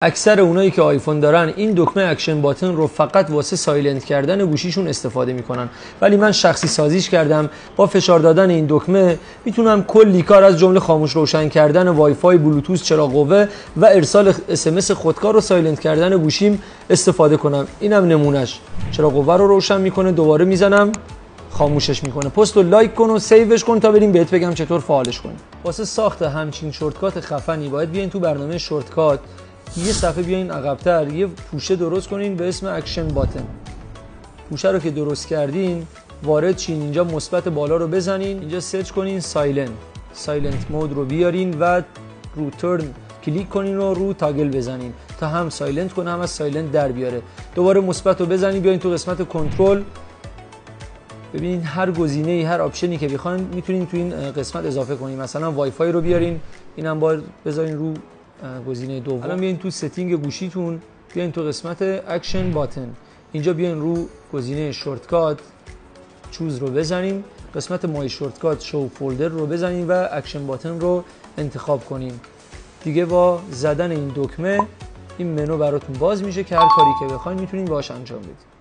اکثر اونایی که آیفون دارن این دکمه اکشن باتن رو فقط واسه سایلنت کردن گوشیشون استفاده میکنن، ولی من شخصی سازیش کردم. با فشار دادن این دکمه میتونم کلی کار از جمله خاموش روشن کردن وای فای، بلوتوث، چراغ قوه و ارسال SMS خودکار و سایلنت کردن گوشیم استفاده کنم. اینم نمونهش. چراغ قوه رو روشن میکنه، دوباره میزنم خاموشش میکنه. پست رو لایک کن و سیوش کن تا بریم بهت بگم چطور فعالش کنیم. واسه ساخت همچین شورتکات خفنی باید بیاین تو برنامه شورتکات، یه صفحه بیاین عقب‌تر، یه پوشه درست کنین به اسم اکشن باتن. پوشه رو که درست کردین وارد چین، اینجا مثبت بالا رو بزنین، اینجا سرچ کنین سایلنت مود رو بیارین و رو ترن کلیک کنین و رو تاگل بزنین تا هم سایلنت کنه هم از سایلنت در بیاره. دوباره مثبت رو بزنین، بیاین تو قسمت کنترل، ببینین هر گزینه‌ای، هر آپشنی که بخواید میتونین تو این قسمت اضافه کنین. مثلا وای فای رو بیارین، اینم باید بذارین رو گزینه دوم. الان بیاین تو ستینگ گوشیتون، بیاین تو قسمت اکشن باتن، اینجا بیاین رو گزینه شورتکات چوز رو بزنین، قسمت مای شورتکات شو فولدر رو بزنین و اکشن باتن رو انتخاب کنین. دیگه با زدن این دکمه این منو براتون باز میشه که هر کاری که بخواید میتونین باهاش انجام بدین.